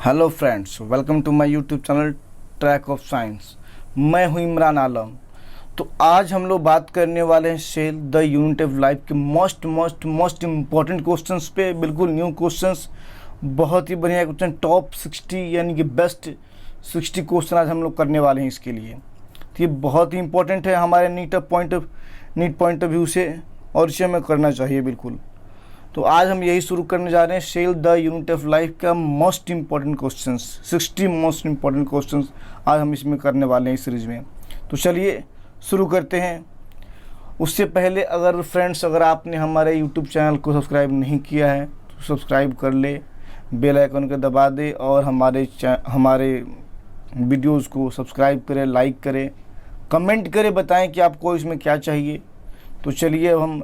Hello friends, welcome to my YouTube channel track of science. मैं हूं इमरान आलम। तो आज हम लोग बात करने वाले हैं cell the unit of life के मोस्ट इम्पॉर्टेंट क्वेश्चंस पे। बिल्कुल न्यू क्वेश्चंस, बहुत ही बढ़िया क्वेश्चन, टॉप 60 यानी कि बेस्ट 60 क्वेश्चन आज हम लोग करने वाले हैं इसके लिए। तो ये बहुत ही इंपॉर्टेंट है हमारे नीट पॉइंट ऑफ व्यू से, और इसे हमें करना चाहिए बिल्कुल। तो आज हम यही शुरू करने जा रहे हैं cell the unit of life का most important questions, 60 most important questions आज हम इसमें करने वाले हैं इस सीरीज में। तो चलिए शुरू करते हैं। उससे पहले अगर आपने हमारे यूट्यूब चैनल को सब्सक्राइब नहीं किया है तो सब्सक्राइब कर ले, बेल आइकन को दबा दे और हमारे वीडियोज़ को सब्सक्राइब करें, लाइक करें, कमेंट करें, बताएं कि आपको इसमें क्या चाहिए। तो चलिए अब हम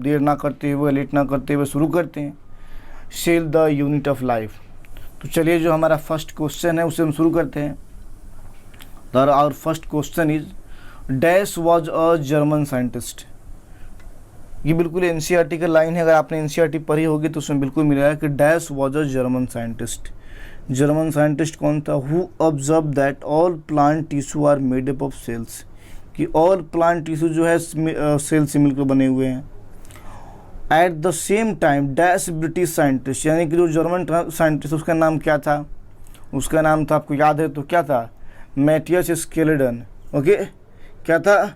देर ना करते हुए, लेट ना करते हुए शुरू करते हैं cell the unit of life. तो चलिए जो हमारा फर्स्ट क्वेश्चन है उसे हम शुरू करते हैं। Our first question is dash was a German scientist. ये बिल्कुल एनसीईआरटी का लाइन है, अगर आपने एनसीईआरटी पढ़ी होगी तो उसमें बिल्कुल मिलेगा कि dash was a German scientist. German scientist कौन था? Who observe that all plant tissue are made up of cells, कि ऑल प्लांट टिश्यू जो है सेल से मिलकर बने हुए हैं। At the same time dash British scientist, यानी कि जो जर्मन साइंटिस्ट उसका नाम क्या था? उसका नाम था, आपको याद है तो क्या था? Matias Schleiden. ओके, क्या था?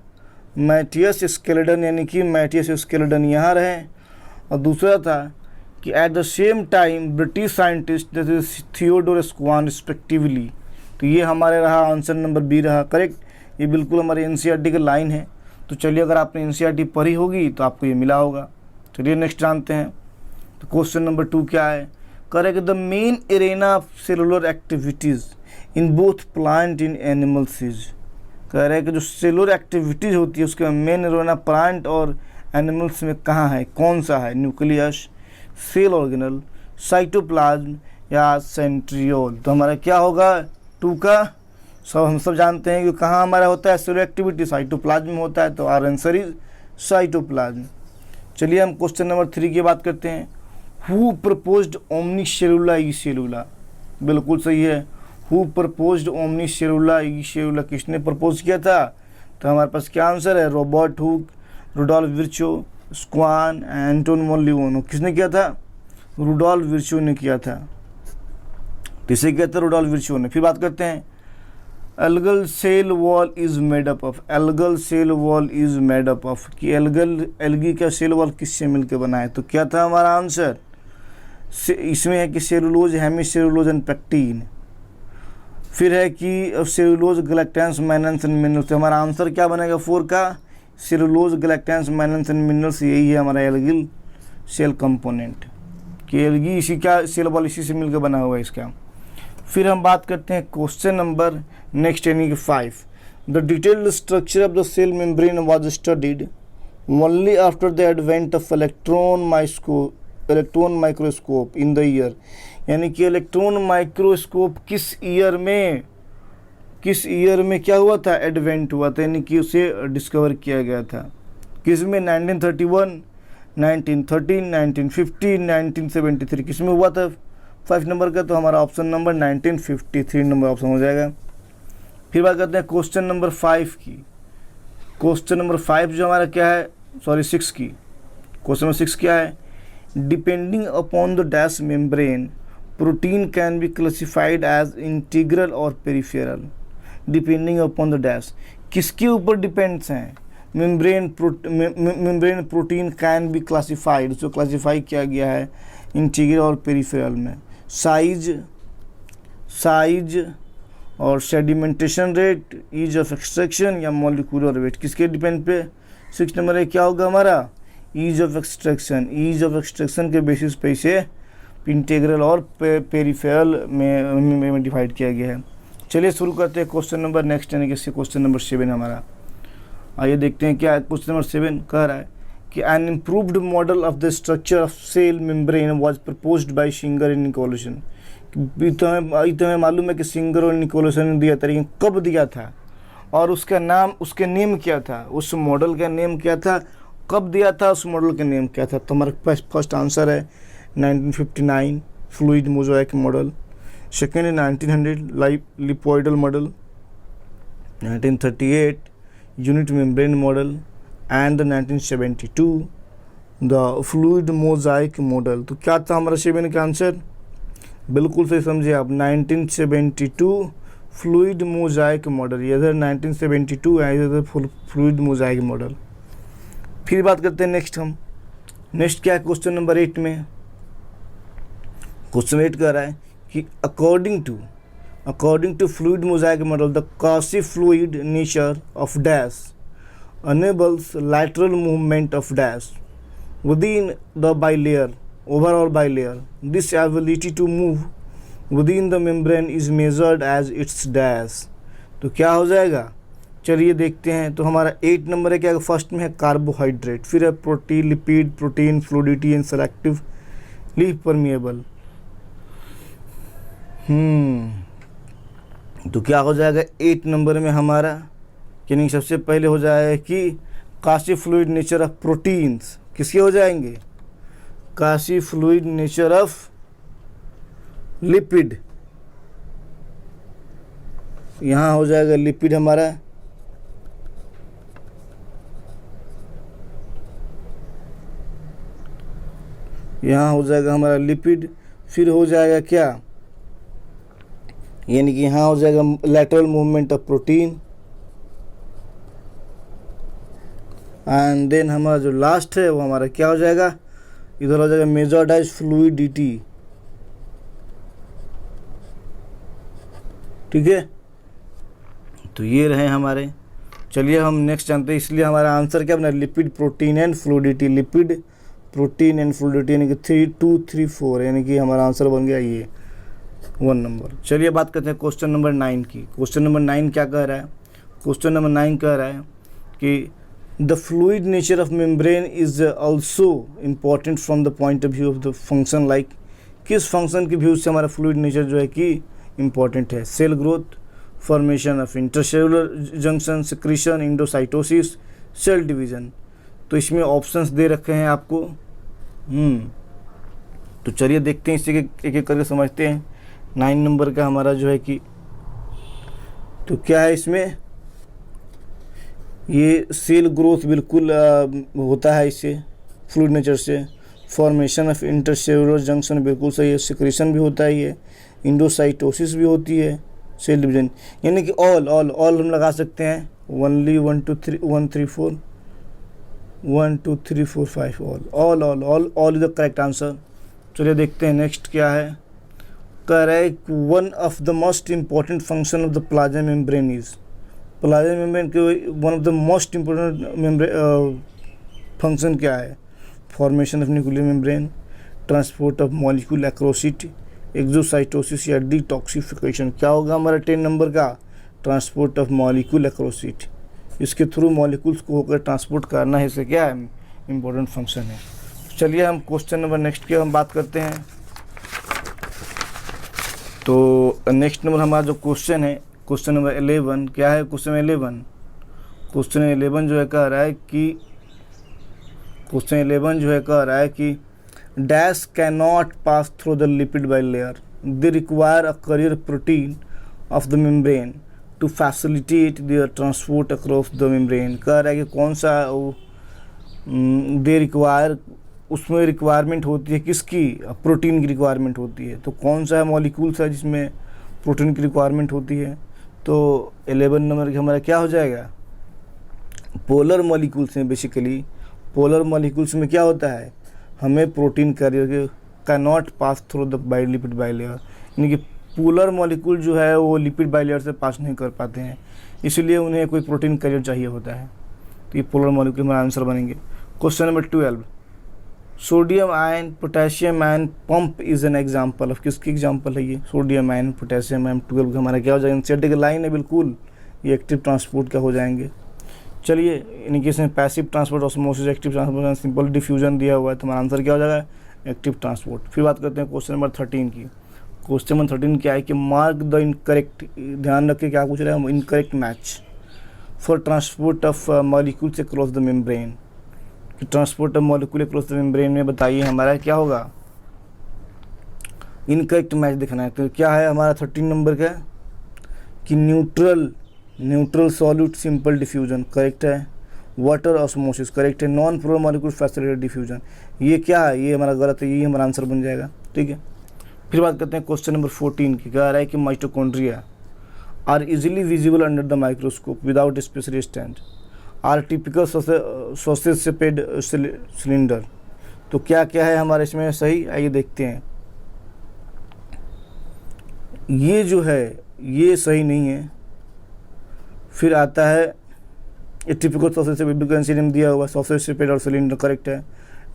मैटियस स्केलेडन, यानी कि मैटियस स्केलेडन यहाँ रहे। और दूसरा था कि eight the same time British scientist Theodore Schwann respectively. तो ये हमारे रहा आंसर नंबर बी रहा करेक्ट। ये बिल्कुल हमारे एनसीईआरटी का लाइन है। तो चलिए अगर आपने एनसीईआरटी पढ़ी होगी तो आपको ये मिला होगा। चलिए नेक्स्ट जानते हैं। तो क्वेश्चन नंबर 2 क्या है? Correct the main arena of cellular activities in both plant in animals is. कह रहे हैं कि जो सेलुलर एक्टिविटीज़ होती है उसका मेन एरेना प्लांट और एनिमल्स में कहाँ है, कौन सा है? न्यूक्लियस, सेल ऑर्गेनल, साइटोप्लाज्म या सेंट्रियोल। तो हमारा क्या होगा 2 का? हम सब जानते हैं कि कहाँ हमारा होता है सेलुलर एक्टिविटी, साइटोप्लाज्म में होता है। तो आर आंसर इज साइटोप्लाज्म। चलिए हम क्वेश्चन नंबर 3 की बात करते हैं। हु प्रपोज्ड ओमनी सेलुला ई सेलुला? बिल्कुल सही है। हु प्रपोज्ड ओमनी सेलुला ई सेलुला, किसने प्रपोज किया था? तो हमारे पास क्या आंसर है? Robert Hooke, Rudolf Virchow, Schwann, Anton Leon. किसने किया था? रुडोल्फ विर्चो ने किया था। किसे किया था? रुडोल्फ विर्चो ने। फिर बात करते हैं algal cell wall is made up of. Algal cell wall is made up of, कि एल्गी का सेल वॉल किससे मिलकर बना है? तो क्या था हमारा आंसर? इसमें है कि सेलुलोज, हेमीसेलुलोज एंड पेक्टिन। फिर है कि सेलुलोज, गैलेक्टेंस, माइनस एंड मिनरल्स। तो हमारा आंसर क्या बनेगा 4 का? Cellulose, गैलेक्टेंस, minus and minerals. यही है हमारा एल्गिल सेल कंपोनेंट, कि एल्गी इसी का सेल वॉल इसी से मिलकर बना हुआ है इसका। फिर हम बात करते हैं क्वेश्चन नंबर नेक्स्ट यानी कि 5। The detailed structure of the cell membrane was studied only after the advent of electron microscope in the year. यानी कि इलेक्ट्रॉन माइक्रोस्कोप किस ईयर में क्या हुआ था? एडवेंट हुआ था, यानी कि उसे डिस्कवर किया गया था। किस में? 1931, 1913, 1950, 1973। किस में हुआ था 5 नंबर का? तो हमारा ऑप्शन नंबर 1953 नंबर ऑप्शन हो जाएगा। फिर बात करते हैं क्वेश्चन नंबर 5 की। क्वेश्चन नंबर 5 जो हमारा क्या है, 6 की। क्वेश्चन नंबर 6 क्या है? Depending upon the dash membrane protein can be classified as integral और peripheral. Depending upon the dash, किसके ऊपर डिपेंड्स हैं? Membrane protein can be classified, जो क्लासीफाई किया गया है इंटीग्रल और पेरिफेरल में। साइज और sedimentation rate, ease of extraction या मॉलिक्यूलर वेट, किसके डिपेंड पे? 6 नंबर है क्या होगा हमारा? Ease of extraction. Ease of extraction के बेसिस पे इसे इंटीग्रल और पेरिफेरल में डिवाइड किया गया है। चलिए शुरू करते हैं क्वेश्चन नंबर नेक्स्ट, यानी कि क्वेश्चन नंबर 7 हमारा। आइए देखते हैं क्या क्वेश्चन नंबर 7 कह रहा है कि an improved model of the structure of cell membrane was proposed by Singer and Nicolson. तो हमें मालूम है कि सिंगर और निकोलसन ने दिया था, लेकिन कब दिया था और उसका नाम, उसके नेम क्या था? उस मॉडल का नेम क्या था? कब दिया था? उस मॉडल का नेम क्या था? तो हमारा फर्स्ट आंसर है 1959 फ्लूइड मोज़ाइक मॉडल। सेकेंड है 1900 lipoidal model, 1938 unit membrane model and 1972 the fluid mosaic model. तो क्या था हमारा 7 का आंसर? बिल्कुल सही समझे आप, 1972 फ्लूइड मोजाइक मॉडल। ये इधर 1972 है, इधर फ्लूइड मोजाइक मॉडल। फिर बात करते हैं नेक्स्ट क्या है क्वेश्चन नंबर 8 में। क्वेश्चन 8 कह रहा है कि according to fluid mosaic model the quasi fluid nature of dash enables lateral movement of dash within the bilayer, overall bilayer. This ability to move within the membrane is measured as its dash। तो क्या हो जाएगा, चलिए देखते हैं। तो हमारा 8 number है क्या, फर्स्ट में है कार्बोहाइड्रेट, फिर है protein, lipid, protein, fluidity and selectively permeable. तो क्या हो जाएगा 8 नंबर में हमारा, यानी सबसे पहले हो जाएगा कि Kashi fluid nature of proteins किसके हो जाएंगे, Kashi fluid nature of lipid, यहाँ हो जाएगा लिपिड हमारा, यहाँ हो जाएगा हमारा लिपिड। फिर हो जाएगा क्या, यानी कि यहाँ हो जाएगा lateral movement of protein. And then हमारा जो लास्ट है वो हमारा क्या हो जाएगा, इधर हो जाएगा मेजर्ड एज फ्लूइडिटी। ठीक है, तो ये रहे हमारे। चलिए हम नेक्स्ट जानते हैं, इसलिए हमारा आंसर क्या बना, lipid, protein and fluidity. Lipid, protein and fluidity, यानी कि 3, 2, 3, 4, यानी कि हमारा आंसर बन गया ये 1 नंबर। चलिए बात करते हैं क्वेश्चन नंबर 9 की। क्वेश्चन नंबर 9 क्या कह रहा है, क्वेश्चन नंबर 9 कह रहा है कि the fluid nature of membrane is also important from the point of view of the function, like किस फंक्शन के व्यू से हमारा फ्लूइड नेचर जो है कि इम्पॉर्टेंट है, cell growth, formation of intercellular junction, secretion, endocytosis, cell division. तो इसमें ऑप्शंस दे रखे हैं आपको। तो चलिए देखते हैं, इसी के एक एक करके समझते हैं। 9 नंबर का हमारा जो है कि, तो क्या है इसमें, ये सेल ग्रोथ बिल्कुल होता है इससे, फ्लूइड नेचर से। फॉर्मेशन ऑफ इंटरसेलुलर जंक्शन बिल्कुल सही है, सिक्रीशन भी होता है ये, इंडोसाइटोसिस भी होती है, सेल डिवीजन, यानी कि ऑल हम लगा सकते हैं। Only 1 2 3 1 3 4 1 2 3 4 5 all is the correct answer. चलिए देखते हैं नेक्स्ट क्या है। कह रहा है one of the most important function of the plasma membrane is, plasma membrane के one of the most important function क्या है, formation of nuclear membrane, transport of molecule across it, exocytosis या डिटॉक्सिफिकेशन। क्या होगा हमारा 10 नंबर का, transport of molecule across it, इसके through molecules को होकर ट्रांसपोर्ट करना है, इससे क्या है इम्पोर्टेंट फंक्शन है। चलिए हम क्वेश्चन नंबर नेक्स्ट की हम बात करते हैं। तो नेक्स्ट नंबर हमारा जो क्वेश्चन है, क्वेश्चन नंबर 11 क्या है, क्वेश्चन 11, क्वेश्चन 11 जो है कह रहा है कि, क्वेश्चन 11 जो है कह रहा है कि dash can not pass through the lipid bilayer, they require a carrier protein of the membrane to facilitate their transport across the membrane. कह रहा है कि कौन सा दे रिक्वायर, उसमें रिक्वायरमेंट होती है किसकी, प्रोटीन की रिक्वायरमेंट होती है। तो कौन सा है मॉलिक्यूल्स है जिसमें प्रोटीन की रिक्वायरमेंट होती है। तो 11 नंबर का हमारा क्या हो जाएगा, पोलर मॉलिक्यूल्स में। बेसिकली पोलर मॉलिक्यूल्स में क्या होता है, हमें प्रोटीन कैरियर का not pass through the lipid bilayer, यानी कि पोलर मॉलिक्यूल जो है वो लिपिड बाइलेयर से पास नहीं कर पाते हैं, इसलिए उन्हें कोई प्रोटीन कैरियर चाहिए होता है। तो ये पोलर मॉलिक्यूल हमारा आंसर बनेंगे। Question number 12, sodium ion potassium ion pump is an example of, किसकी एग्जाम्पल है ये, सोडियम आयन पोटेशियम आयन। 12 का हमारा क्या हो जाएगा, एनसीईआरटी की लाइन है बिल्कुल, ये एक्टिव ट्रांसपोर्ट का हो जाएंगे। चलिए इनके इसमें passive transport, osmosis, active transport, simple diffusion दिया हुआ है, तो हमारा आंसर क्या हो जाएगा, एक्टिव ट्रांसपोर्ट। फिर बात करते हैं क्वेश्चन नंबर 13 की। क्वेश्चन नंबर 13 क्या है कि मार्क द इनकरेक्ट, ध्यान रखिए क्या पूछ रहा है, incorrect match for transport of molecules across the membrane. Transport of molecule across the membrane में बताइए हमारा क्या होगा, इनकरेक्ट मैच दिखाना है। तो क्या है हमारा 13 नंबर का कि neutral solute simple diffusion correct है। वाटर ऑस्मोसिस करेक्ट है। Non polar molecule facilitated diffusion ये क्या है, ये हमारा गलत है, यही हमारा आंसर बन जाएगा। ठीक है, फिर बात करते हैं क्वेश्चन नंबर 14 की। कह रहा है कि mitochondria are easily visible under the microscope without special stand are typical sausage cylinder. तो क्या क्या है हमारे इसमें सही, आइए देखते हैं। ये जो है ये सही नहीं है। फिर आता है टिपिकल सॉसेज से नेम दिया हुआ, सॉसेज शेपेड और सिलेंडर करेक्ट है।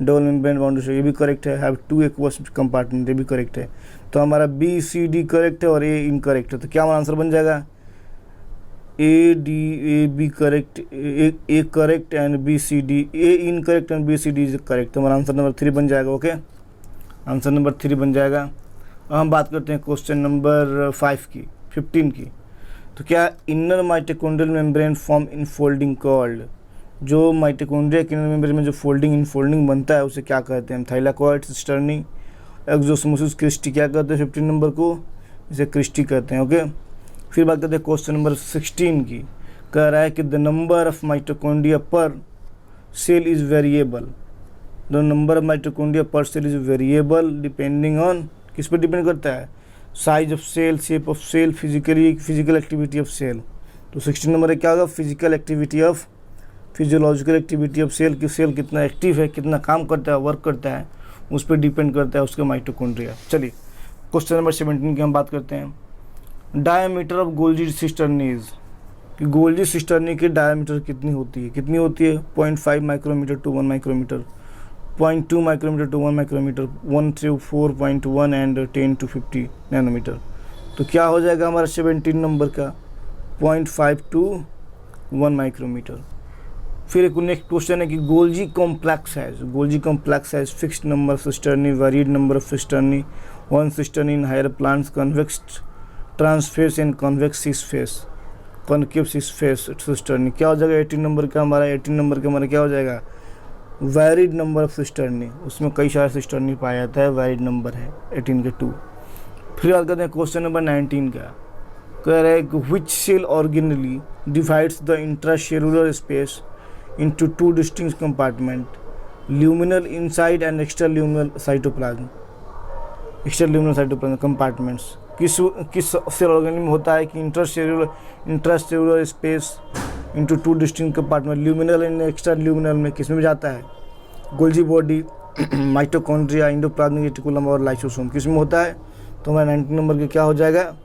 डबल मेम्ब्रेन बाउंड्री ये भी करेक्ट है। हैव 2 एक्वस कंपार्टमेंट ये भी करेक्ट है। तो हमारा बी सी डी करेक्ट है और ए इनकरेक्ट है। तो क्या हमारा आंसर बन जाएगा A D A B correct, A correct and B C D, A incorrect and B C D is correct. तो हमारा आंसर नंबर 3 बन जाएगा। ओके, आंसर नंबर 3 बन जाएगा। अब हम बात करते हैं क्वेश्चन नंबर 15 की। तो क्या inner mitochondrial membrane form in folding called, जो माइटोकॉन्ड्रिया के इनर मेम्ब्रेन में जो फोल्डिंग इनफोल्डिंग बनता है उसे क्या कहते हैं? Thylakoid, cisternae, exosmosis, cristae. क्या कहते हैं 15 नंबर को? इसे क्रिस्टी कहते हैं। ओके, फिर बात करते हैं क्वेश्चन नंबर 16 की। कह रहा है कि the number of mitochondria per cell is variable. The number of mitochondria per cell is variable depending on, किस पर डिपेंड करता है? Size of cell, shape of cell, physical activity of cell. तो 16 नंबर क्या होगा? Physical activity of, physiological activity of cell, कि cell कितना active है, कितना काम करता है, वर्क करता है, उस पर डिपेंड करता है उसका माइटोकॉन्ड्रिया। चलिए क्वेश्चन नंबर 17 की हम बात करते हैं। डायमीटर ऑफ गोल्जी सिस्टर्नीज, कि गोल्जी सिस्टर्नी की डायमीटर कितनी होती है? 0.5 micrometre to 1 micrometre, 0.2 micrometre to 1 micrometre, 1 to 4.1 and 10 to 50 nanometre. तो क्या हो जाएगा हमारा 17 नंबर का? 0.5 to 1 माइक्रोमीटर। फिर एक नेक्स्ट क्वेश्चन है कि Golgi complex has fixed number of cisternae, varied number of cisternae, 1 cisternae in higher plants, convex trans face and convex cis face, concave cis face cisternae. क्या हो जाएगा 18 नंबर का हमारा? 18 नंबर का हमारा क्या हो जाएगा? Varied number of cisternae. उसमें कई सारे सिस्टर्नी पाया जाता है, वैरिड नंबर है 18 के 2। फिर बात करते हैं क्वेश्चन नंबर 19 का। कह रहे हैं कि which cell organelle divides the intracellular space into 2 distinct compartment, luminal inside and extraluminal cytoplasm, compartments। किस सेल ऑर्गेनल में होता है कि intracellular space into 2 distinct compartment, luminal and extraluminal में किस में जाता है? Golgi body, mitochondria, endoplasmic reticulum और लाइसोसोम। किस में होता है? तो हमारा 19 नंबर के क्या हो जाएगा?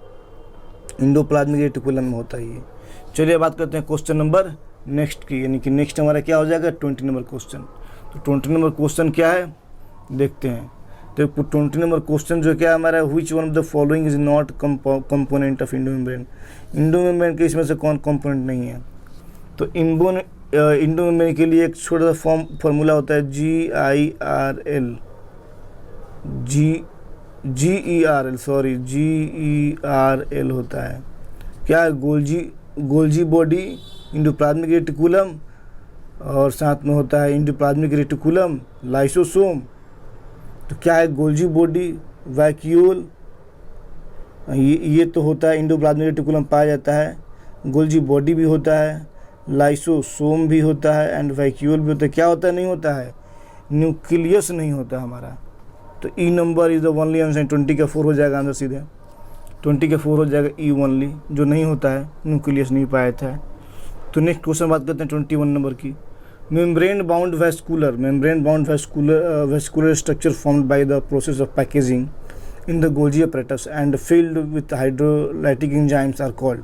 एंडोप्लाज्मिक रेटिकुलम में होता है ये। चलिए बात करते हैं क्वेश्चन नंबर नेक्स्ट की, यानी कि नेक्स्ट हमारा क्या हो जाएगा? 20 नंबर क्वेश्चन। तो 20 नंबर क्वेश्चन क्या है देखते हैं। तो 20 नंबर क्वेश्चन जो क्या है हमारा, which one of the following is not component of endomembrane. Endomembrane के इसमें से कौन कंपोनेंट नहीं है? तो इंडोमेम्ब्रेन के लिए एक छोटा सा फॉर्मूला होता है GERL होता है। क्या है? गोल्जी बॉडी, एंडोप्लाज्मिक रेटिकुलम और साथ में होता है एंडोप्लाज्मिक रेटिकुलम, लाइसोसोम। तो क्या है? गोल्जी बॉडी, वैक्यूल, ये तो होता है एंडोप्लाज्मिक रेटिकुलम पाया जाता है, गोल्जी बॉडी भी होता है, लाइसोसोम भी होता है एंड वैक्यूल भी होता है। क्या होता है? नहीं होता है, न्यूक्लियस नहीं होता हमारा। तो E number is the only answer. 20 का 4 हो जाएगा आंसर सीधे, 20 का 4 हो जाएगा ई ओनली, जो नहीं होता है, न्यूक्लियस नहीं पाया जाता है। तो नेक्स्ट क्वेश्चन बात करते हैं 21 नंबर की। Membrane bound vesicular structure formed by the process of packaging in the Golgi apparatus and filled with hydrolytic enzymes are called.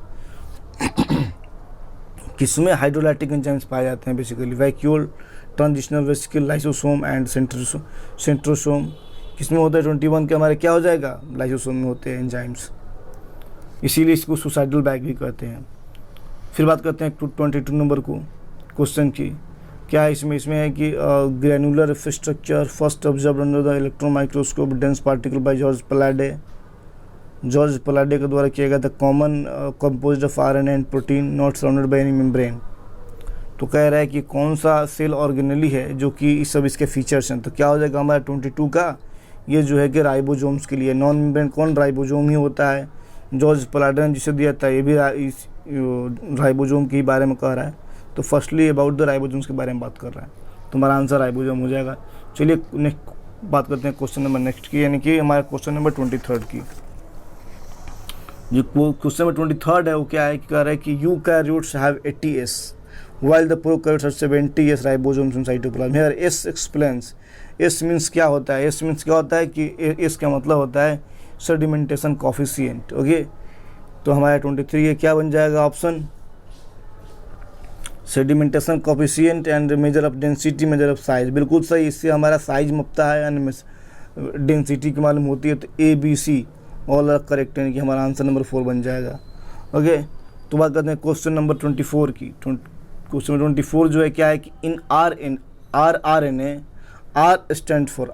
किसमें हाइड्रोलाइटिक एंजाइम्स पाए जाते हैं? Basically vacuole, transitional vesicle, lysosome and centrosome. किसमें होता है? 21 के हमारे क्या हो जाएगा? लाइसोसोम में होते हैं एंजाइम्स, इसीलिए इसको सुसाइडल बैग भी कहते हैं। फिर बात करते हैं 22 नंबर को क्वेश्चन की। क्या है इसमें? इसमें है कि granular structure first observe under the electron microscope dense particle by George Palade के द्वारा किया गया था। Common composed of RNA and protein not surrounded by any membrane. तो कह रहा है कि कौन सा सेल ऑर्गेनली है जो कि इस सब इसके फीचर्स हैं। तो क्या हो जाएगा हमारा 22 का ये जो है कि राइबोसोम्स के लिए। नॉन मेम्ब्रेन कौन, राइबोसोम ही होता है। जॉर्ज प्लाटन ने जिसे दिया था ये भी इस राइबोसोम के बारे में कह रहा है। तो फर्स्टली अबाउट द राइबोसोम्स के बारे में बात कर रहा है, तुम्हारा आंसर राइबोसोम हो जाएगा। चलिए नेक्स्ट बात करते हैं क्वेश्चन नंबर नेक्स्ट की, यानी कि हमारा क्वेश्चन नंबर 23 की। जो क्वेश्चन नंबर 23 है वो क्या है कि कह रहा है कि eukaryotes have 80 S while the prokaryotes have 70 S ribosomes in cytoplasm। Here S explains। S means क्या होता है, S मीन्स क्या होता है कि S का मतलब होता है सेडिमेंटेशन कोफिशिएंट। ओके, तो हमारा 23 ये क्या बन जाएगा option, sedimentation coefficient and measure of density, measure of size. बिल्कुल सही, इससे हमारा साइज मपता है एंड डेंसिटी की मालूम होती है। तो ABC ऑल आर करेक्ट, यानी कि हमारा आंसर नंबर 4 बन जाएगा। ओके, तो बात करते हैं क्वेश्चन नंबर 24 की। क्वेश्चन नंबर 24 जो है क्या है कि इन RNA, R stand for,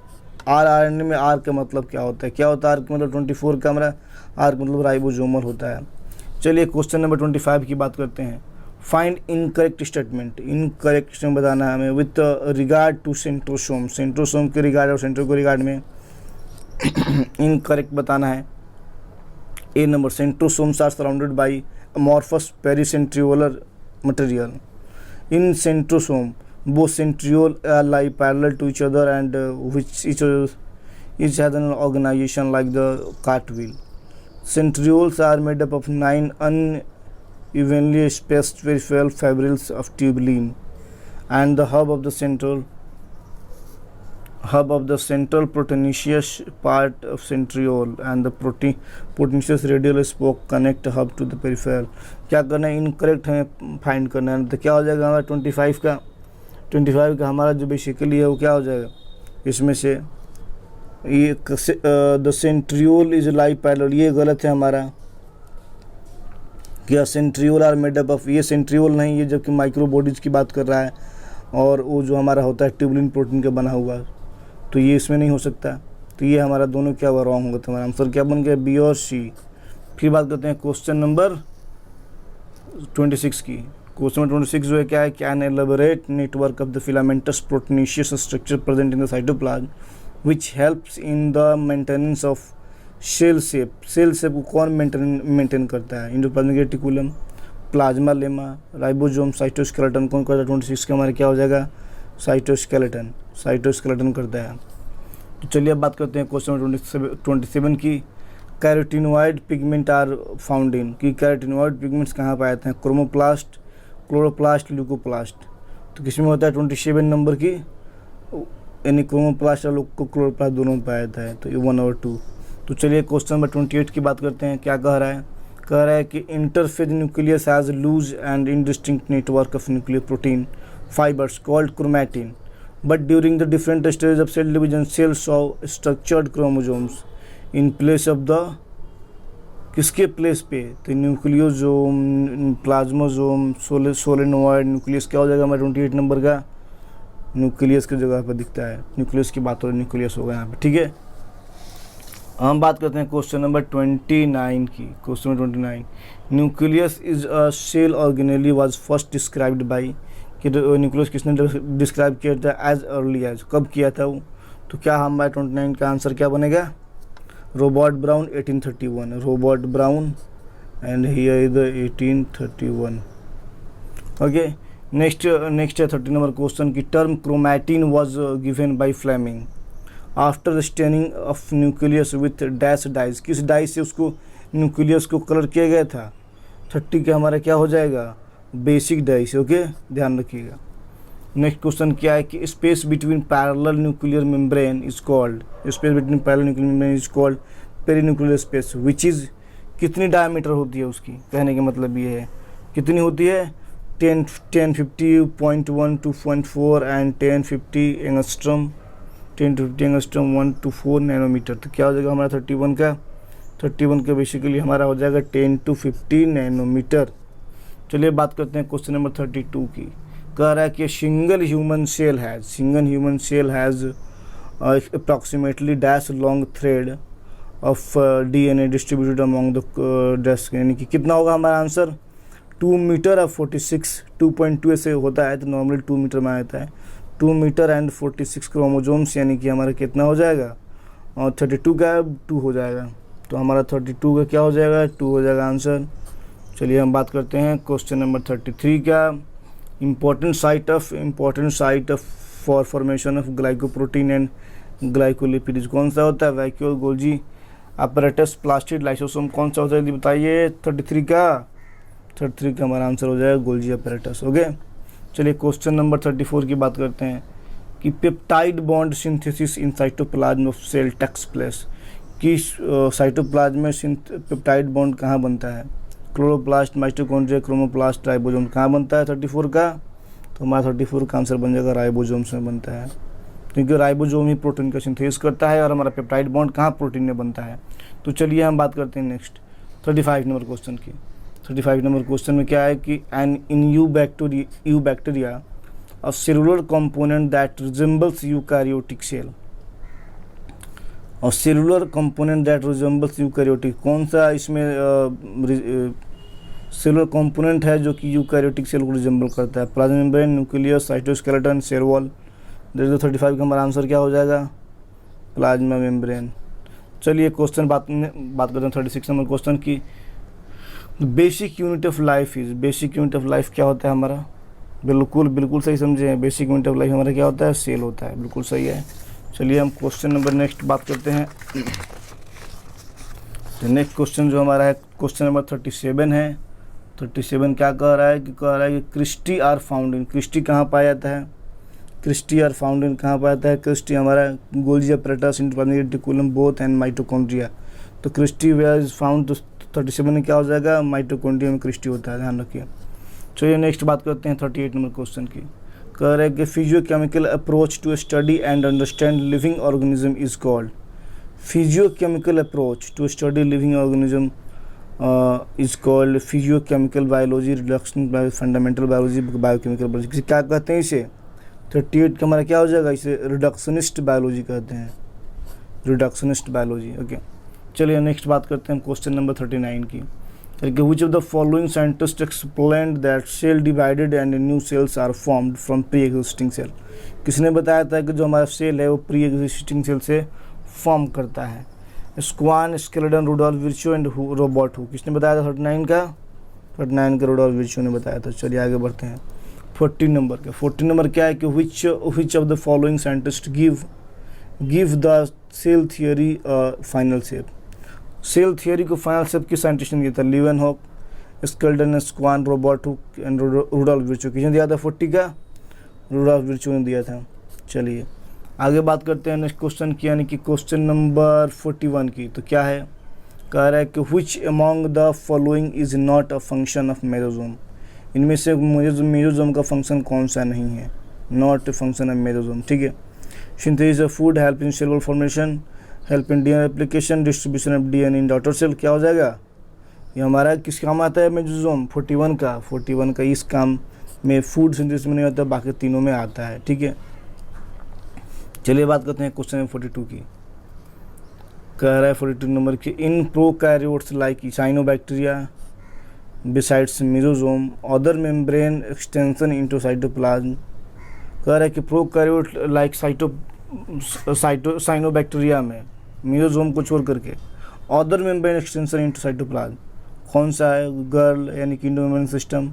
RNA में R का मतलब क्या होता है, क्या होता है R का मतलब 24 का हमारा R का मतलब राइबोसोमल होता है। चलिए क्वेश्चन नंबर 25 की बात करते हैं। Find incorrect statement, incorrect statement बताना है हमें with regard to centrosome, centrosome के रिगार्ड और सेंट्रो के रिगार्ड में इनकरेक्ट बताना है। A number, centrosomes are surrounded by amorphous pericentriolar material. In centrosome, both centriole lie parallel to each other and which each has an organization like the cartwheel. Centrioles are made up of 9 unevenly spaced peripheral fibrils of tubulin, and the hub of the central proteinaceous part of centriole and the proteinaceous radial spoke connect hub to the peripheral। क्या करना है, incorrect हमें find करना है। तो क्या हो जाएगा हमारा 25 का हमारा जो बेसिकली है वो क्या हो जाएगा, इसमें से ये the centriole is lie parallel, ये गलत है हमारा। क्या centriole are made up of, ये सेंट्रियोल नहीं, ये जबकि माइक्रो बॉडीज की बात कर रहा है और वो जो हमारा होता है ट्यूबुलिन प्रोटीन का बना हुआ, तो ये इसमें नहीं हो सकता। तो ये हमारा दोनों क्या हुआ, रॉन्ग होगा। तो हमारा आंसर क्या बन गया, B और C। फिर बात करते हैं क्वेश्चन नंबर 26 की। क्वेश्चन नंबर 26 जो है क्या है, can elaborate network of the filamentous proteinaceous structure present in the cytoplasm which helps in the maintenance of cell shape. Cell shape को कौन मेंटेन करता है, endoplasmic reticulum, plasmalemma, ribosome, cytoskeleton. कौन करता है, 26 का हमारा क्या हो जाएगा, साइटोस्केलेटन करता है। तो चलिए अब बात करते हैं क्वेश्चन नंबर 27 की। Carotenoid pigment are found in, कि कैरोटिनॉइड पिगमेंट्स कहाँ पाए जाते हैं, क्रोमोप्लास्ट, क्लोरोप्लास्ट, ल्यूकोप्लास्ट। तो किस में होता है 27 नंबर की, यानी क्रोमोप्लास्ट और क्लोरोप्लास्ट दोनों में पाया जाता है। तो ये 1 और 2। तो चलिए क्वेश्चन नंबर 28 की बात करते हैं। क्या कह रहा है कि interphase nucleus has loose and indistinct network of nuclear protein fibers called chromatin, but during the different stages of cell division, cells saw structured chromosomes in place of the, किसके प्लेस पे, तो न्यूक्लियोसोम, प्लाज्मोसोम, सोलेनोइड, न्यूक्लियस क्या हो जाएगा हमारा 28 number का, nucleus की जगह पर दिखता है, न्यूक्लियस की बात हो रही, न्यूक्लियस होगा यहाँ पे। ठीक है, हम बात करते हैं क्वेश्चन नंबर 29 की। Question number 29, nucleus is a cell organelle was first described by, कि न्यूक्लियस किसने डिस्क्राइब किया था, एज अर्ली एज, कब किया था वो। तो क्या हमारा 29 का आंसर क्या बनेगा, Robert Brown 1831, Robert Brown, and here is the 1831। Okay, next है 30 नंबर क्वेश्चन की। Term chromatin was given by Flemming after staining of nucleus with dash dyes, किस डाइज से उसको न्यूक्लियस को कलर किया गया था। 30 का हमारा क्या हो जाएगा, बेसिक डाइज। ओके, ध्यान रखिएगा। नेक्स्ट क्वेश्चन क्या है कि space between parallel nuclear membrane is called, space between parallel nuclear membrane is called perinuclear space, which is, कितनी डायमीटर होती है उसकी, कहने का मतलब ये है कितनी होती है, 1050.1 to 0.4 and 1050 angstrom, 10 to 50 angstrom 1 to 4 nanometre. तो क्या हो जाएगा हमारा 31 का बेसिकली हमारा हो जाएगा 10 to 50 नैनोमीटर। चलिए बात करते हैं क्वेश्चन नंबर 32 की। कह रहा है कि single human cell has approximately dash long thread of DNA distributed among the desk, यानी कि कितना होगा हमारा आंसर, 2 मीटर और 46, 2.2 ऐसे होता है तो नॉर्मली 2 मीटर में आता है, 2 मीटर एंड 46 क्रोमोजोम्स, यानी कि हमारा कितना हो जाएगा, और 32 का 2 हो जाएगा, तो हमारा 32 का क्या हो जाएगा, 2 हो जाएगा आंसर। चलिए हम बात करते हैं क्वेश्चन नंबर 33 का। Important site of for formation of glycoprotein and glycolipid कौन सा होता है, vacuole, Golgi apparatus, plastid, lysosome, कौन सा होता है बताइए। 33 का हमारा आंसर हो जाएगा गोल्जी अपैरेटस। ओके, चलिए क्वेश्चन नंबर 34 की बात करते हैं कि peptide bond synthesis in cytoplasm of sale tax place, कि साइटोप्लाज्म में पेप्टाइड बॉन्ड कहाँ बनता है, क्लोरोप्लास्ट, माइटोकॉन्ड्रिया, क्रोमोप्लास्ट, राइबोसोम, कहाँ बनता है 34 का, तो हमारा 34 का आंसर बन जाएगा राइबोसोम्स में बनता है, क्योंकि राइबोसोम ही प्रोटीन का सिंथेसिस करता है और हमारा पेप्टाइड बॉन्ड कहाँ प्रोटीन में बनता है। तो चलिए हम बात करते हैं नेक्स्ट 35 नंबर क्वेश्चन की। 35 नंबर क्वेश्चन में क्या है कि an in you bacteria a cellular component that resembles eukaryotic cell, और cellular component that resembles eukaryotic, कौन सा इसमें सेलुलर कंपोनेंट है जो कि यूकैरियोटिक सेल को रिजेंबल करता है, plasma membrane, nucleus, cytoskeleton, cell wall. 35 का हमारा आंसर क्या हो जाएगा, प्लाज्मा मेम्ब्रेन। चलिए क्वेश्चन बात करते हैं 36 नंबर क्वेश्चन की। Basic unit of life is, basic unit of life क्या होता है हमारा, बिल्कुल सही समझे हैं, बेसिक यूनिट ऑफ लाइफ हमारा क्या होता है, सेल होता है, बिल्कुल सही है। चलिए हम क्वेश्चन नंबर नेक्स्ट बात करते हैं। तो नेक्स्ट क्वेश्चन जो हमारा है क्वेश्चन नंबर 37 है। 37 क्या कह रहा है कि cristae are found in, cristae कहाँ पाया जाता है, क्रिस्टी आर फाउंड इन कहाँ पाया जाता है, क्रिस्टी हमारा Golgi apparatus, endoplasmic reticulum, both and mitochondria. तो क्रिस्टी वेयर इज फाउंड, तो 37 में क्या हो जाएगा, माइटोकॉन्ड्रिया में क्रिस्टी होता है, ध्यान रखिए। चलिए नेक्स्ट बात करते हैं 38 नंबर क्वेश्चन की। कह रहे हैं कि physiochemical approach to study and understand living organism is called, physiochemical approach to study living organism is called physiochemical biology, reduction fundamental biology, biochemical biology, क्या कहते हैं इसे। 38 का हमारा क्या हो जाएगा, इसे रिडक्शनिस्ट बायोलॉजी कहते हैं, रिडक्शनिस्ट बायोलॉजी। ओके, चलिए नेक्स्ट बात करते हैं क्वेश्चन नंबर 39 की। Which of the following scientists explained that cell divided and new cells are formed from pre-existing cell, किसने बताया था कि जो हमारा सेल है वो प्री एग्जिस्टिंग सेल से फॉर्म करता है, Schwann, Schleiden, Rudolf Virchow and Robert Hooke, किसने बताया था 39 का रुडोल्फ विर्चो ने बताया था। चलिए आगे बढ़ते हैं 14 नंबर का। 14 नंबर क्या है कि which of the following scientists give the cell theory final shape, cell theory को फाइनल शेप किस साइंटिस्ट ने दिया था, Leeuwenhoek, Schleiden, Schwann, Robert Hooke and Rudolf Virchow, किसने दिया था 40 का, रुडोल्फ विर्चो ने दिया था। चलिए आगे बात करते हैं नेक्स्ट क्वेश्चन की, यानी कि क्वेश्चन नंबर 41 की। तो क्या है, कह रहा है कि which among the following is not a function of mesosome, इनमें से मेसोसोम का फंक्शन कौन सा नहीं है, not a function of mesosome. ठीक है, synthesis of food, help in cellular formation, help in DNA application, distribution of DNA in daughter cell, क्या हो जाएगा, ये हमारा किस काम आता है मेसोसोम, 41 का इस काम में फूड सिंथेसिस में नहीं आता, बाकी तीनों में आता है। ठीक है, चलिए बात करते हैं क्वेश्चन नंबर 42 की। कह रहा है 42 नंबर की, in prokaryotes like cyanobacteria besides mesosome other membrane extension into cytoplasm, कह रहा है कि प्रोकैरियोट लाइक साइनोबैक्टीरिया में मेसोसोम को छोड़ करके other membrane extension into cytoplasm कौन सा है, गर्ल यानी कि endomembrane system,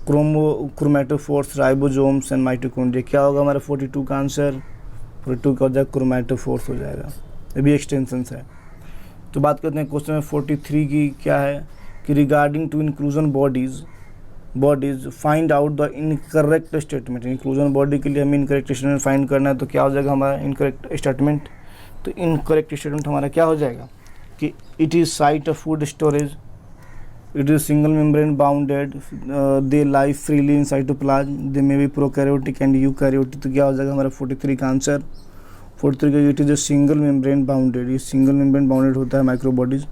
chromatophores, ribosomes and mitochondria, क्या होगा हमारा 42 का आंसर, 42 का हो जाएगा क्रोमैटोफोर्स हो जाएगा, ये भी एक्सटेंशन है। तो बात करते हैं क्वेश्चन में 43 की, क्या है कि regarding to inclusion bodies find out the incorrect statement, inclusion body के लिए हमें इनकरेक्ट स्टेटमेंट फाइंड करना है, तो क्या हो जाएगा हमारा इनकरेक्ट स्टेटमेंट, तो इनकरेक्ट स्टेटमेंट हमारा क्या हो जाएगा कि it is site of food storage, it is single membrane bounded, they live freely in cytoplasm, they may be prokaryotic and eukaryotic, तो क्या हो जाएगा हमारा 43 का आंसर, 43 का it is a single membrane bounded, ये सिंगल मेम्ब्रेन बाउंडेड होता है माइक्रोबॉडीज।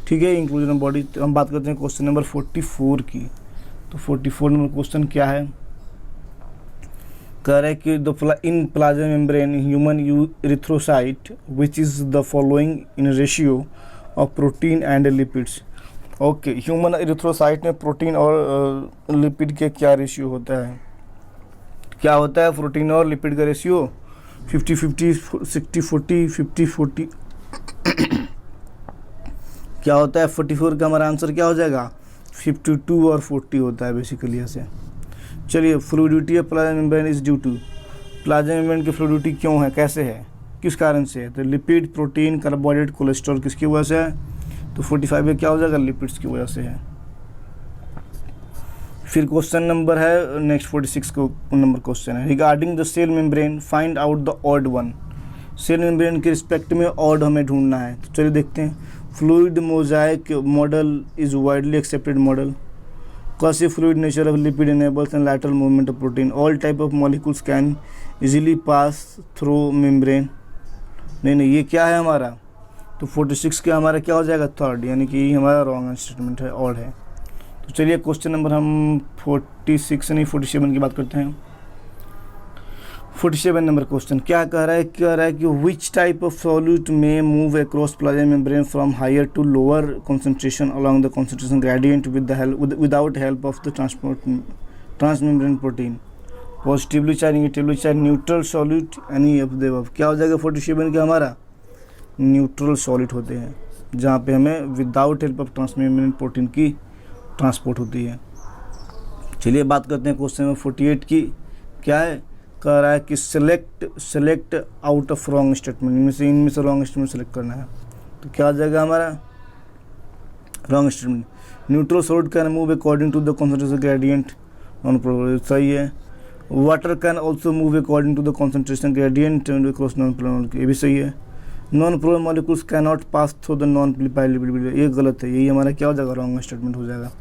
ठीक है, इंक्लूजन बॉडी। तो हम बात करते हैं क्वेश्चन नंबर 44 की। तो 44 नंबर क्वेश्चन क्या है, कह रहा है कि in plasma membrane human erythrocyte which is the following in ratio of protein and lipids. Okay, human erythrocyte में प्रोटीन और लिपिड के क्या रेशियो होता है, क्या होता है प्रोटीन और लिपिड का रेशियो, 50-50, 60-40, 50-40 क्या होता है? 44 का हमारा आंसर क्या हो जाएगा? 52 और 40 होता है बेसिकली ऐसे। चलिए, fluidity of plasma membrane is due to, plasma membrane की फ्लूइडिटी क्यों है, कैसे है, किस कारण से है? तो लिपिड, प्रोटीन, कार्बोहाइड्रेट, कोलेस्ट्रॉल किसकी वजह से है? तो 45 में क्या हो जाएगा? लिपिड्स की वजह से है। फिर क्वेश्चन नंबर है नेक्स्ट 46 को नंबर क्वेश्चन है, regarding the cell membrane find out the odd one. Cell membrane के रिस्पेक्ट में ऑड हमें ढूंढना है। तो चलिए देखते हैं। Fluid mosaic model is widely accepted model. Quasi fluid nature of lipid enables and lateral movement of protein. All type of molecules can easily pass through membrane. नहीं, ये क्या है हमारा? तो 46 का हमारा क्या हो जाएगा? थर्ड, यानी कि हमारा रॉन्ग स्टेटमेंट है, ऑड है। तो चलिए क्वेश्चन नंबर हम 46 नहीं 47 की बात करते हैं। 47 नंबर क्वेश्चन क्या कह रहा है? कि which type of solute may move across plasma membrane from higher to lower concentration along the concentration gradient without help of the transmembrane protein, positively चाहे निगेटिवली चाहे neutral solute any of the above. क्या हो जाएगा 47 का हमारा? Neutral solute होते हैं, जहाँ पे हमें without help of transmembrane protein की ट्रांसपोर्ट होती है। चलिए बात करते हैं क्वेश्चन नंबर 48 की। क्या है? कह रहा है कि select out of wrong statement, इनमें से रॉन्ग स्टेटमेंट सेलेक्ट करना है। तो क्या आ जाएगा हमारा wrong statement? Neutral solute can move according to the concentration gradient, non probable, सही है। Water can also move according to the concentration gradient across non probable, ये भी सही है। Non probable molecules can not pass through the non lipid lipid, ये गलत है, यही हमारा क्या हो जाएगा? रॉन्ग स्टेटमेंट हो जाएगा।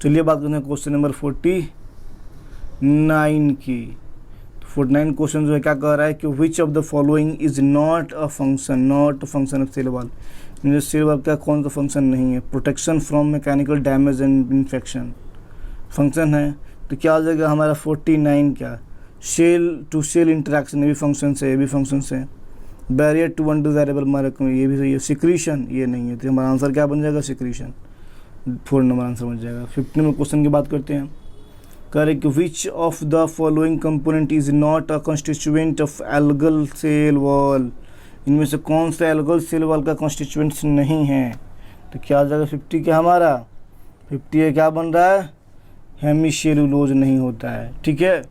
चलिए बात करते हैं क्वेश्चन नंबर 49 की। 49 क्वेश्चन जो है क्या कह रहा है कि which of the following is not a function of cell wall. Cell wall का कौन सा फंक्शन नहीं है? Protection from mechanical damage and infection function है। तो क्या हो जाएगा हमारा 49 क्या? सेल टू सेल इंटरेक्शन, ये भी फंक्शन है, ये भी फंक्शन है। बैरियर टू अनडिजायरेबल मार्क, ये भी सही है। सिक्रीशन, ये नहीं है, तो हमारा आंसर क्या बन जाएगा? सिक्रीशन, 4 नंबर आंसर बन जाएगा। 50 नंबर क्वेश्चन की बात करते हैं। कह रहे कि which of the following component is not a constituent of algal cell wall. इनमें से कौन सा एल्गल सेल वॉल का कॉन्स्टिट्यूएंट्स नहीं है? तो क्या आ जाएगा 50 का हमारा? 50 है, क्या बन रहा है? हेमीसेलुलोज नहीं होता है, ठीक है,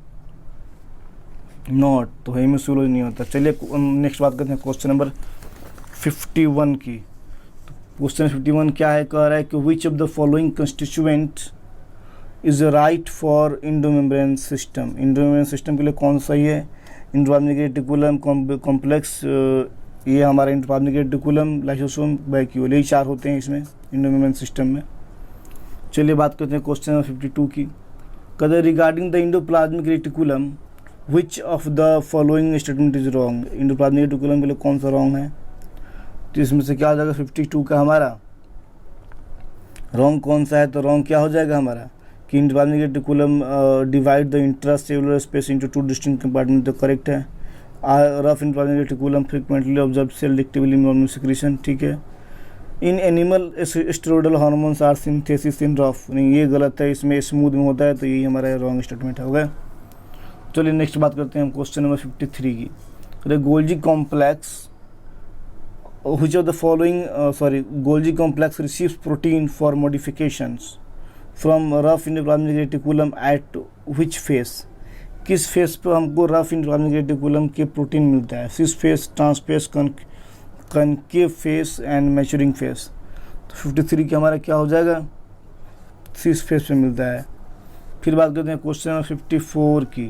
नॉट, तो हेमीसेलुलोज नहीं होता। चलिए नेक्स्ट बात करते हैं क्वेश्चन नंबर 51 की। क्वेश्चन 51 क्या है? कह रहा है कि which of the following constituent is right for endomembrane system. Endomembrane system के लिए कौन सही है? इंट्राप्लाज्मिक रेटिकुलम कॉम्प्लेक्स, ये हमारा इंट्राप्लाज्मिक रेटिकुलम, लाइसोसोम, वैक्यूल, यही 4 होते हैं इसमें इंडोमेम्ब्रेन सिस्टम में। चलिए बात करते हैं क्वेश्चन नंबर 52 की। कहते हैं regarding the endoplasmic reticulum which of the following statement is wrong. Endoplasmic reticulum के लिए कौन सा रॉन्ग है? तो इसमें से क्या हो जाएगा 52 का हमारा? रॉन्ग कौन सा है? तो रॉन्ग क्या हो जाएगा हमारा कि endoplasmic reticulum divide the intracellular space into 2 distinct compartment, तो करेक्ट है। Rough endoplasmic reticulum frequently observe selectively normal secretion, ठीक है। In animal steroidal hormones are synthesis in rough, नहीं ये गलत है, इसमें स्मूथ में होता है, तो यही हमारा रॉन्ग स्टेटमेंट हो गया। चलिए नेक्स्ट बात करते हैं हम क्वेश्चन नंबर 53 की। Golgi complex which of the following Golgi complex receives protein for modifications from rough endoplasmic reticulum at which phase? किस फेस पर हमको रफ endoplasmic reticulum के प्रोटीन मिलता है? Cis face, trans face, concave face and maturing face. तो 53 का हमारा क्या हो जाएगा? सिस फेस पे मिलता है। फिर बात करते हैं क्वेश्चन नंबर 54 की।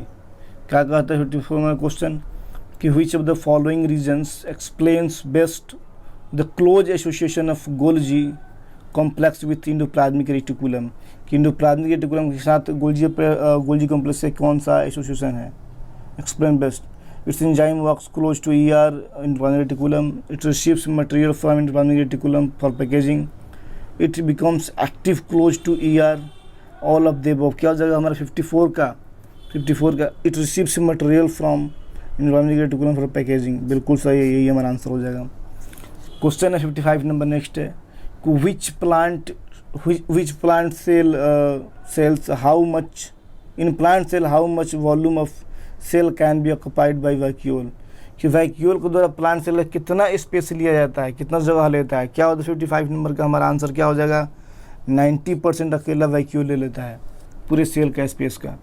क्या कहता है 54 में क्वेश्चन कि which of the following reasons explains best the close association of Golgi complex with endoplasmic reticulum, कि endoplasmic reticulum के साथ Golgi complex से कौन सा एसोसिएशन है? Explain best. Its enzyme works close to ER endoplasmic reticulum. It receives material from endoplasmic reticulum for packaging. It becomes active close to ER. All of the above। क्या हो जाएगा हमारा 54 का? It receives material from endoplasmic reticulum for packaging, बिल्कुल सही है, यही हमारा आंसर हो जाएगा। क्वेश्चन है 55 नंबर नेक्स्ट है। Which plant cells how much in plant cell how much volume of cell can be occupied by vacuole. कि वैक्यूल के द्वारा प्लांट सेल कितना स्पेस लिया जाता है, कितना जगह लेता है। क्या होता है 55 नंबर का हमारा आंसर क्या हो जाएगा, 90% अकेला वैक्यूल ले लेता है पूरे सेल का स्पेस का।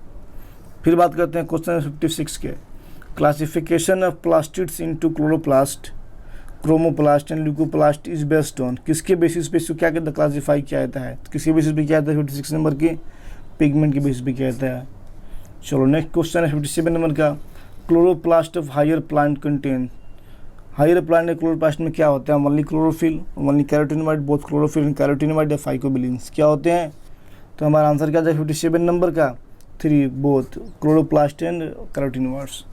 फिर बात करते हैं क्वेश्चन 56 के, classification of plastids into chloroplast, chromoplast and leucoplast is based on, किसके बेसिस पे इसको क्या कहता है, क्लासीफाई किया जाता है, किसके बेसिस पे किया जाता है 56 नंबर की, पिगमेंट के बेसिस पे किया जाता है। चलो नेक्स्ट क्वेश्चन है 57 नंबर का, chloroplast of higher plant contain, higher plant में क्लोरोप्लास्ट में क्या होता है, only chlorophyll, only carotenoid, both chlorophyll and carotenoid या फाइकोबिलिन्स, क्या होते हैं। तो हमारा आंसर क्या था 57 नंबर का 3, बोथ क्लोरोप्लास्ट एंड कैरोटीनोइड्स।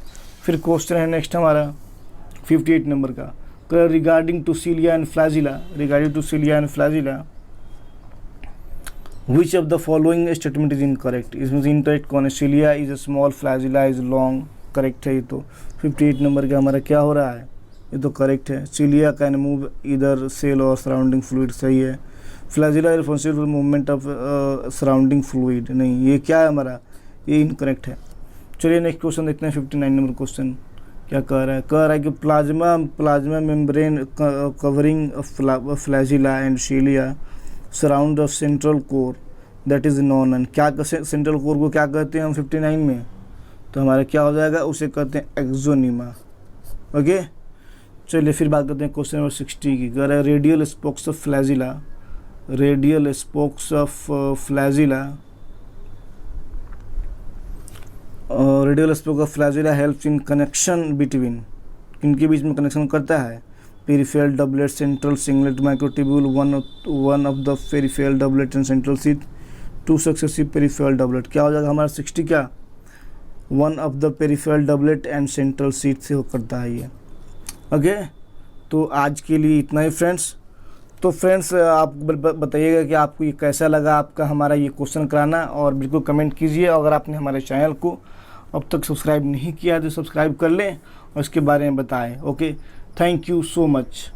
फिर क्वेश्चन है नेक्स्ट हमारा 58 नंबर का, regarding to cilia and flagella, regarding to cilia and flagella which of the following statement is incorrect, इसमें से इनकरेक्ट कौन है, cilia is a small, flagella is long, correct है ये तो। 58 नंबर का हमारा क्या हो रहा है, ये तो करेक्ट है, सीलिया कैन मूव इधर सेल और सराउंडिंग फ्लूइड, सही है। Flagella is responsible for movement of surrounding fluid, नहीं ये क्या है हमारा, ये इनकरेक्ट है। चलिए नेक्स्ट क्वेश्चन देखते हैं 59 नंबर क्वेश्चन क्या कह रहा है कि plasma membrane covering flagella and cilia surround of central core that is non and, क्या सेंट्रल कोर को क्या कहते हैं हम 59 में, तो हमारा क्या हो जाएगा, उसे कहते हैं एक्सोनिमा। ओके चलिए फिर बात करते हैं क्वेश्चन नंबर 60 की, कह रहा है radial spokes of flagella, radial spokes of flagella, radial spoke of flagella helps in connection between, इनके बीच में कनेक्शन करता है, peripheral doublet, central singlet microtubule, one of the peripheral doublet and central seat, 2 successive peripheral doublet, क्या हो जाएगा हमारा 60 क्या, one of the peripheral doublet and central seat से हो करता है ये। ओके तो आज के लिए इतना ही फ्रेंड्स। तो फ्रेंड्स आप बताइएगा कि आपको ये कैसा लगा आपका हमारा ये क्वेश्चन कराना, और बिल्कुल कमेंट कीजिए। अगर आपने हमारे चैनल को अब तक सब्सक्राइब नहीं किया तो सब्सक्राइब कर लें और इसके बारे में बताएं। Okay thank you so much.